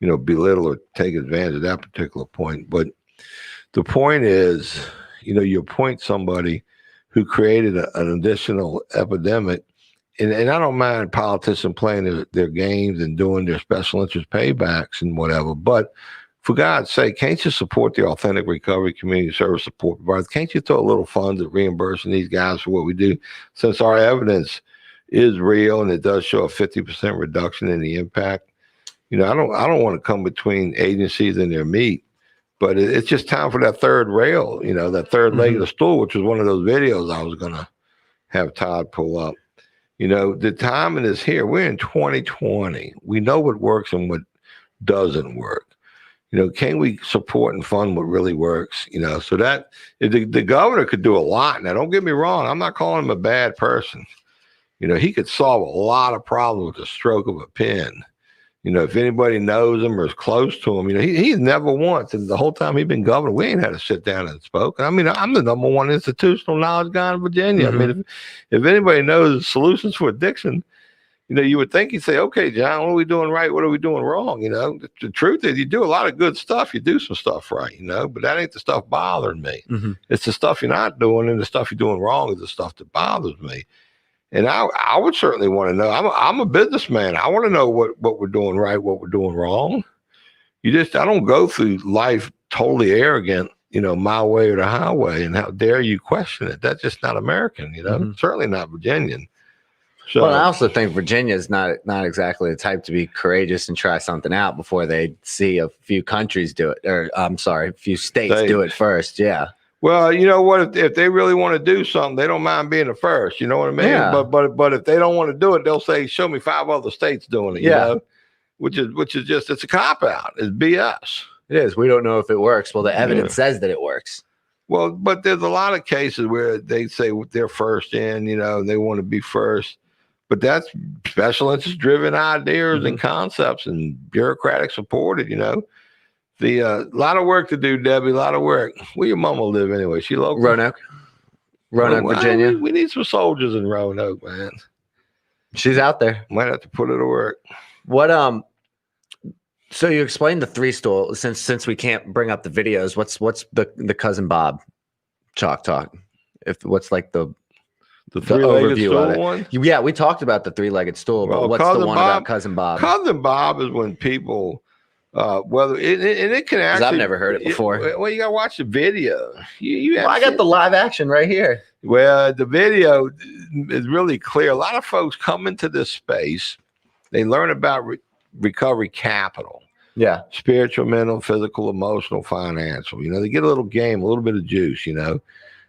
to, belittle or take advantage of that particular point. But the point is, you appoint somebody who created an additional epidemic, and I don't mind politicians playing their games and doing their special interest paybacks and whatever, but for God's sake, can't you support the authentic recovery community service support providers? Can't you throw a little funds at reimbursing these guys for what we do? Since our evidence is real and it does show a 50% reduction in the impact, I don't want to come between agencies and their meat, but it's just time for that third rail, that third leg of the stool, which was one of those videos I was going to have Todd pull up. The timing is here. We're in 2020. We know what works and what doesn't work. Can we support and fund what really works? So that the governor could do a lot. Now, don't get me wrong. I'm not calling him a bad person. He could solve a lot of problems with the stroke of a pen. If anybody knows him or is close to him, he's never once, and the whole time he's been governor, we ain't had to sit down and spoke. I'm the number one institutional knowledge guy in Virginia. If anybody knows solutions for addiction, you would think he'd say, okay, John, what are we doing right? What are we doing wrong? The truth is you do a lot of good stuff. You do some stuff right, but that ain't the stuff bothering me. It's the stuff you're not doing, and the stuff you're doing wrong is the stuff that bothers me. And I would certainly want to know. I'm a businessman. I want to know what we're doing right, what we're doing wrong. I don't go through life totally arrogant, my way or the highway. And how dare you question it? That's just not American, certainly not Virginian. So, well, I also think Virginia is not exactly the type to be courageous and try something out before they see a few countries do it, or a few states do it first. Yeah. Well, you know what? If they really want to do something, they don't mind being the first. You know what I mean? Yeah. But if they don't want to do it, they'll say, "Show me 5 other states doing it." You know? Which is just, it's a cop out. It's BS. It is. We don't know if it works. Well, the evidence says that it works. Well, but there's a lot of cases where they say they're first in. They want to be first. But that's special interest driven ideas and concepts and bureaucratic supported, The lot of work to do, Debbie, a lot of work. Where your mama live anyway? She local? Roanoke, Virginia. We need some soldiers in Roanoke, man. She's out there. Might have to put her to work. What so you explained the 3-stool since we can't bring up the videos, what's the cousin Bob chalk talk? What's like the The three-legged overview of stool it. one. Yeah, we talked about the three-legged stool, but Well, what's the Cousin one Bob- about Cousin Bob? Cousin Bob is when people, whether it can 'Cause actually. I've never heard it before. Well, you gotta watch the video. You Well, I got the live action right here. Well, the video is really clear. A lot of folks come into this space. They learn about recovery capital. Yeah. Spiritual, mental, physical, emotional, financial. They get a little game, a little bit of juice.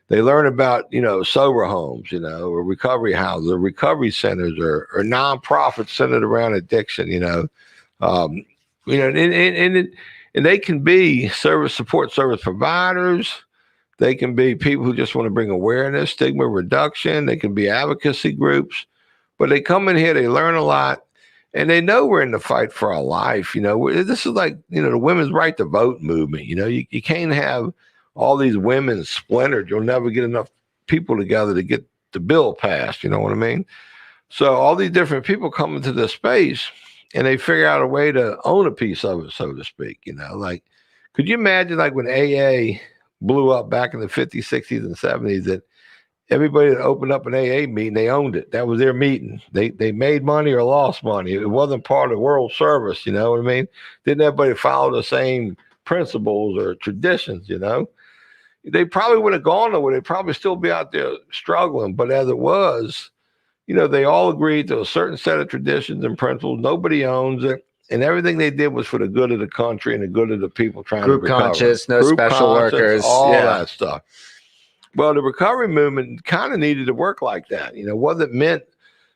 They learn about sober homes, or recovery houses, or recovery centers, or nonprofits centered around addiction. And they can be support service providers. They can be people who just want to bring awareness, stigma reduction. They can be advocacy groups, but they come in here, they learn a lot. And they know we're in the fight for our life. This is like, the women's right to vote movement. You can't have all these women splintered. You'll never get enough people together to get the bill passed. You know what I mean? So all these different people come into this space and they figure out a way to own a piece of it, so to speak. Like, could you imagine like when AA blew up back in the 50s, 60s, and 70s, that everybody that opened up an AA meeting, they owned it. That was their meeting. They made money or lost money. It wasn't part of world service, you know what I mean? Didn't everybody follow the same principles or traditions, They probably would have gone nowhere. They'd probably still be out there struggling. But as it was, they all agreed to a certain set of traditions and principles. Nobody owns it. And everything they did was for the good of the country and the good of the people trying Group to recover. conscious, no Group special conscious, workers. all Yeah. that stuff. Well, the recovery movement kind of needed to work like that. Wasn't meant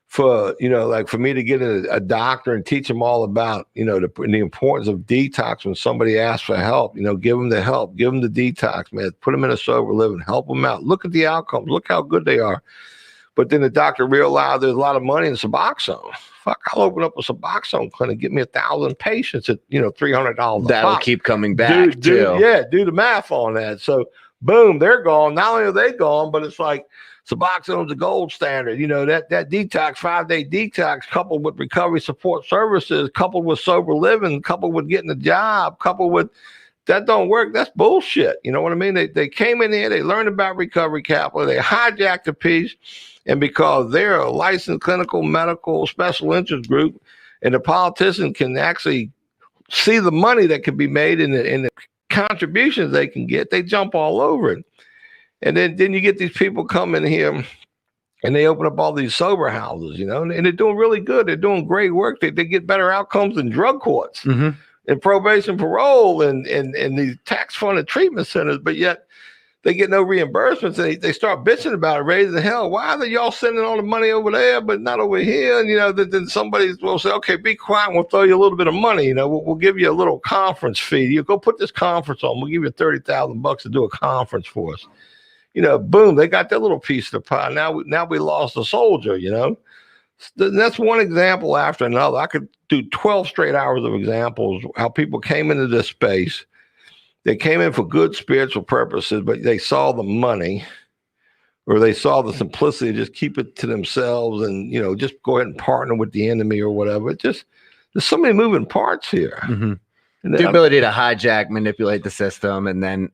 for, like for me to get a doctor and teach them all about, the importance of detox when somebody asks for help. Give them the help, give them the detox, man. Put them in a sober living, help them out. Look at the outcomes. Look how good they are. But then the doctor realized there's a lot of money in Suboxone. Fuck, I'll open up a Suboxone clinic, get me 1,000 patients at, $300. That'll keep coming back too. Do the math on that. So boom, they're gone. Not only are they gone, but it's like Suboxone's the gold standard. That detox, 5-day detox, coupled with recovery support services, coupled with sober living, coupled with getting a job, coupled with that don't work. That's bullshit. You know what I mean? They came in here, they learned about recovery capital, they hijacked a piece, and because they're a licensed clinical, medical, special interest group, and the politician can actually see the money that can be made in the contributions they can get, they jump all over it. And then you get these people coming here and they open up all these sober houses, and they're doing really good. They're doing great work. They get better outcomes than drug courts and probation, parole, and these tax-funded treatment centers, but yet they get no reimbursements. They start bitching about it, raising hell. Why are y'all sending all the money over there, but not over here? And, then somebody will say, okay, be quiet. And we'll throw you a little bit of money. We'll give you a little conference fee. You go put this conference on. We'll give you $30,000 to do a conference for us. Boom, they got their little piece of the pie. Now we lost a soldier, That's one example after another. I could do 12 straight hours of examples, how people came into this space. They came in for good spiritual purposes, but they saw the money, or they saw the simplicity, just keep it to themselves and, just go ahead and partner with the enemy or whatever. There's so many moving parts here. Mm-hmm. The ability to hijack, manipulate the system, and then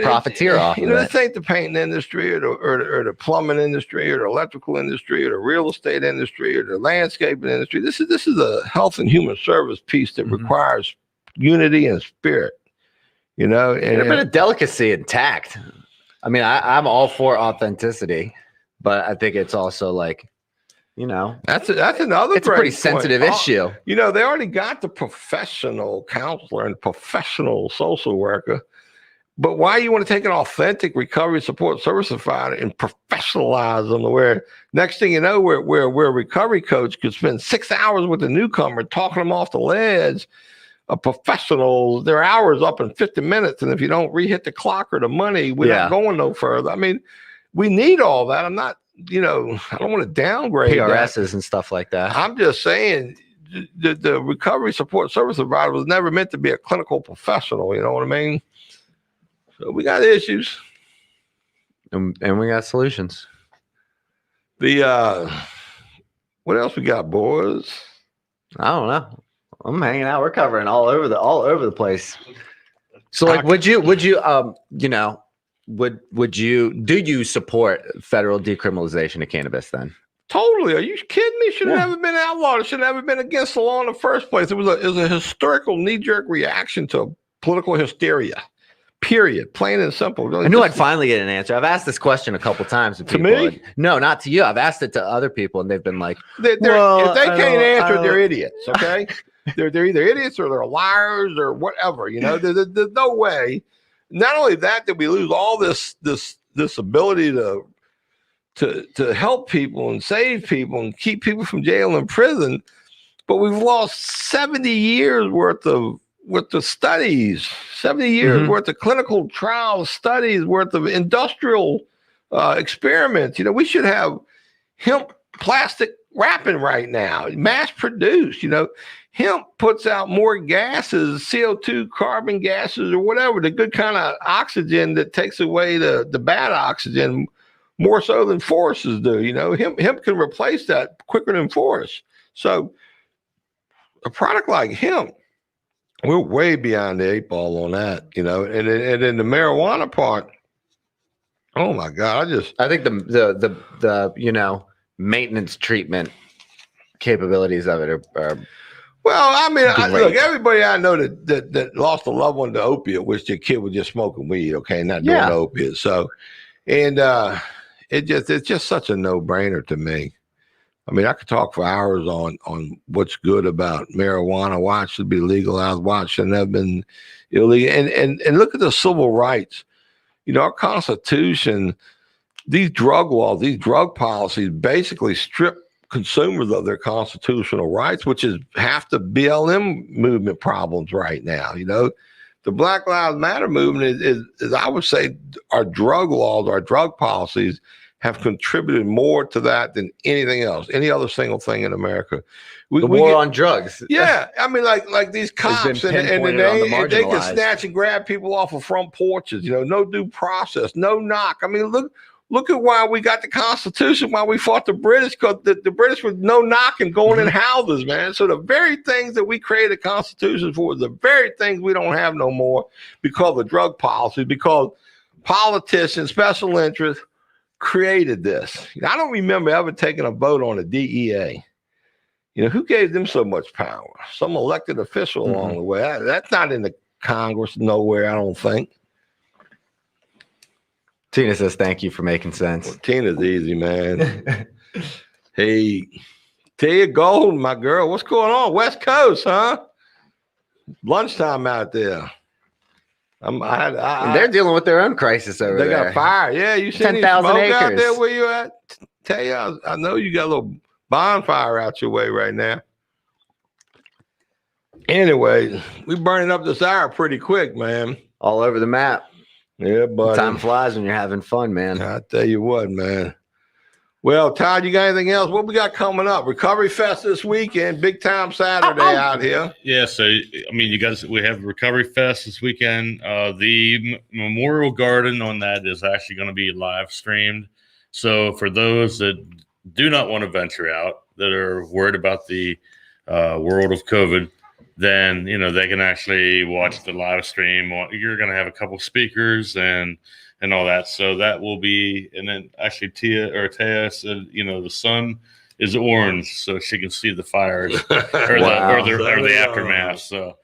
profiteer off of it. This ain't the painting industry or the plumbing industry or the electrical industry or the real estate industry or the landscaping industry. This is a health and human service piece that requires unity and spirit. And a bit of delicacy and tact. I mean, I'm all for authenticity, but I think it's also like, that's another. It's a pretty sensitive issue. They already got the professional counselor and professional social worker, but why you want to take an authentic recovery support service provider and professionalize them to where next thing you know, where a recovery coach could spend 6 hours with the newcomer talking them off the ledge. A professional, their hours up in 50 minutes. And if you don't re-hit the clock or the money, we're not going no further. I mean, we need all that. I'm not, I don't want to downgrade PRSs that. and stuff like that. I'm just saying the recovery support service provider was never meant to be a clinical professional. You know what I mean? So we got issues. And we got solutions. What else we got, boys? I don't know. I'm hanging out. We're covering all over the place. So like, would you, do you support federal decriminalization of cannabis then? Totally. Are you kidding me? Should have Yeah. never been outlawed. It should have never been against the law in the first place. It was a historical knee-jerk reaction to political hysteria. Period. Plain and simple. Really, I knew I'd finally get an answer. I've asked this question a couple times to people. me? No, not to you. I've asked it to other people, and they've been like, if they can't answer, they're idiots. Okay, they're either idiots or they're liars or whatever. You know, there's no way. Not only that we lose all this ability to help people and save people and keep people from jail and prison, but we've lost 70 years worth of studies, 70 years worth of clinical trials, studies worth of industrial experiments. You know, we should have hemp plastic wrapping right now, mass produced. You know, hemp puts out more gases, CO2, carbon gases, or whatever, the good kind of oxygen that takes away the bad oxygen, more so than forests do. You know, hemp can replace that quicker than forests. So a product like hemp, we're way beyond the 8 ball on that, you know. And then the marijuana part, oh my God, I think the maintenance treatment capabilities of it are well, I mean, great. look, everybody I know that lost a loved one to opiate, which the kid was just smoking weed, okay, not doing opiates. So, and it's just such a no-brainer to me. I mean, I could talk for hours on what's good about marijuana, why it should be legalized, why it shouldn't have been illegal. And look at the civil rights. You know, our Constitution, these drug laws, these drug policies basically strip consumers of their constitutional rights, which is half the BLM movement problems right now. You know, the Black Lives Matter movement is I would say our drug laws, our drug policies have contributed more to that than anything else, any other single thing in America. The war on drugs. Yeah, I mean, like these cops and they can snatch and grab people off of front porches. You know, no due process, no knock. I mean, look at why we got the Constitution, why we fought the British, because the British was no knocking going in houses, man. So the very things that we created the Constitution for, the very things we don't have no more because of drug policy, because politicians, special interests created this. I don't remember ever taking a vote on the DEA. You know, who gave them so much power? Some elected official along the way. That's not in the Congress nowhere, I don't think. Tina says, thank you for making sense. Well, Tina's easy, man. Hey, Tia Golden, my girl. What's going on? West Coast, huh? Lunchtime out there. They're dealing with their own crisis over there. They got fire. Yeah, you see any 10,000 smoke acres out there where you at? Tell you, I know you got a little bonfire out your way right now. Anyway, we burning up this hour pretty quick, man. All over the map. Yeah, buddy. Time flies when you're having fun, man. I tell you what, man. Well, Todd, you got anything else? What we got coming up? Recovery Fest this weekend, big time Saturday out here. Yeah, so I mean, you guys, we have Recovery Fest this weekend. The Memorial Garden on that is actually going to be live streamed. So for those that do not want to venture out, that are worried about the world of COVID, then you know they can actually watch the live stream. You're going to have a couple speakers and all that. So that will be, and then actually Taya said, you know, the sun is orange, so she can see the fires or the aftermath. So,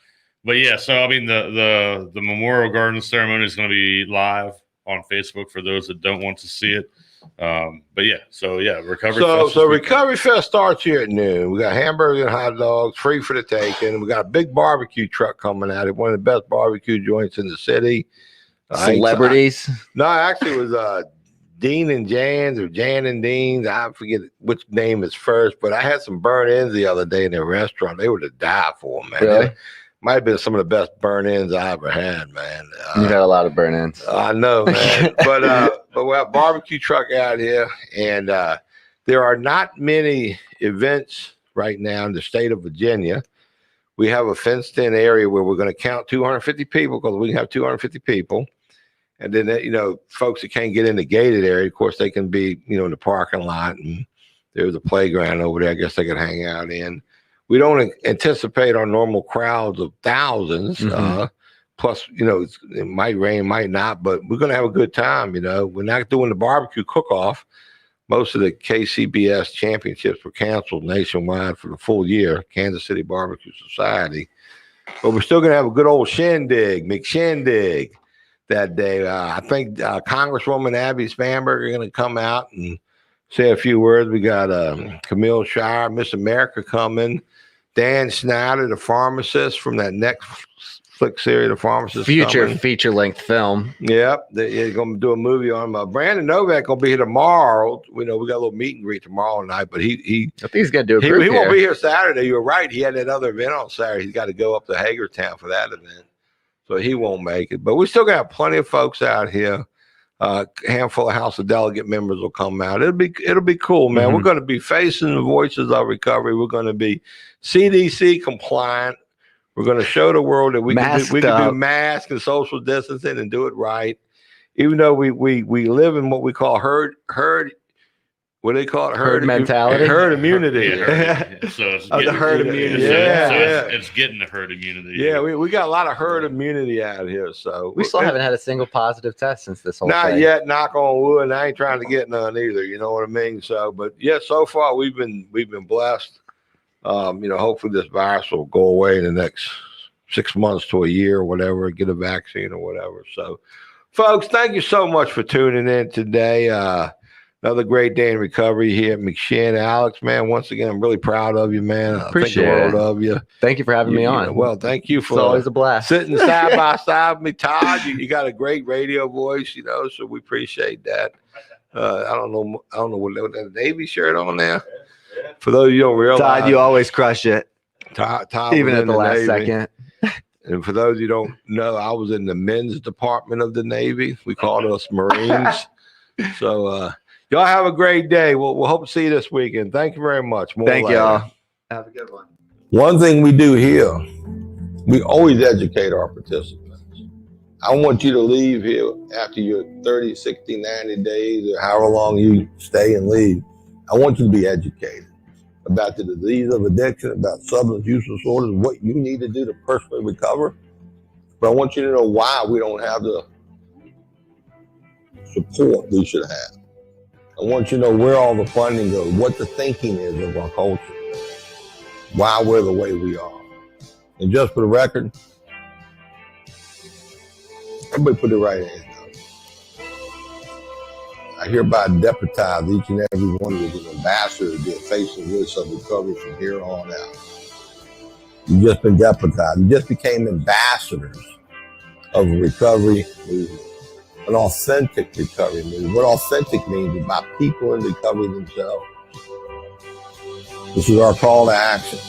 but yeah, so I mean, the Memorial Garden ceremony is going to be live on Facebook for those that don't want to see it. But yeah, so yeah, Recovery Fest. So Recovery Fest starts here at noon. We got hamburgers and hot dogs free for the taking. We got a big barbecue truck coming out. It's one of the best barbecue joints in the city. Celebrities? No, actually it was Dean and Jan's or Jan and Dean's. I forget which name is first, but I had some burn-ins the other day in their restaurant. They were to die for, man. Really? Might have been some of the best burn-ins I ever had, man. You've had a lot of burn-ins. I know, man. but we have a barbecue truck out here, and there are not many events right now in the state of Virginia. We have a fenced-in area where we're going to count 250 people because we can have 250 people. And then, you know, folks that can't get in the gated area, of course, they can be, you know, in the parking lot, and there's a playground over there. I guess they could hang out in. We don't anticipate our normal crowds of thousands, plus, it might rain, might not, but we're going to have a good time. We're not doing the barbecue cook-off. Most of the KCBS championships were canceled nationwide for the full year, Kansas City Barbecue Society. But we're still going to have a good old shindig, McShindig, that day. I think Congresswoman Abby Spanberg are going to come out and say a few words. We got Camille Shire, Miss America coming, Dan Snyder, the pharmacist from that Netflix series, The Pharmacist. Future feature-length film. Yep, they're going to do a movie on him. Brandon Novak going to be here tomorrow. We got a little meet and greet tomorrow night, but I think he's going to do he won't be here Saturday. You're right. He had that other event on Saturday. He's got to go up to Hagerstown for that event, so he won't make it. But we still got plenty of folks out here. A handful of House of Delegate members will come out. It'll be cool, man. We're going to be facing the voices of recovery. We're going to be CDC compliant. We're going to show the world that we can do mask and social distancing and do it right. Even though we live in what we call herd. What do they call it? Herd mentality. Herd immunity. So it's the herd immunity. It's getting the herd immunity. Yeah, we got a lot of herd immunity out here. So we still haven't had a single positive test since this whole not thing. yet, knock on wood, and I ain't trying to get none either. You know what I mean? So, but yeah, so far we've been blessed. Hopefully this virus will go away in the next 6 months to a year or whatever, get a vaccine or whatever. So, folks, thank you so much for tuning in today. Another great day in recovery here at McShin. Alex, man, once again, I'm really proud of you, man. I think the world of you. Thank you for having me on. Well, thank you for it's always a blast sitting side by side with me, Todd. You got a great radio voice, so we appreciate that. I don't know what that Navy shirt on there. For those of you who don't realize, Todd, you always crush it. Todd even at the last second. And for those of you who don't know, I was in the men's department of the Navy. We called us Marines. So y'all have a great day. We'll hope to see you this weekend. Thank you very much. Thank y'all. Have a good one. One thing we do here, we always educate our participants. I want you to leave here after your 30, 60, 90 days or however long you stay and leave. I want you to be educated about the disease of addiction, about substance use disorders, what you need to do to personally recover. But I want you to know why we don't have the support we should have. I want you to know where all the funding goes, what the thinking is of our culture, why we're the way we are. And just for the record, everybody put it right in. I hereby deputize each and every one of you as an ambassador to be a face and voice of recovery from here on out. You've just been deputized. You just became ambassadors of a recovery movement, an authentic recovery movement. What authentic means is by people in recovery themselves. This is our call to action.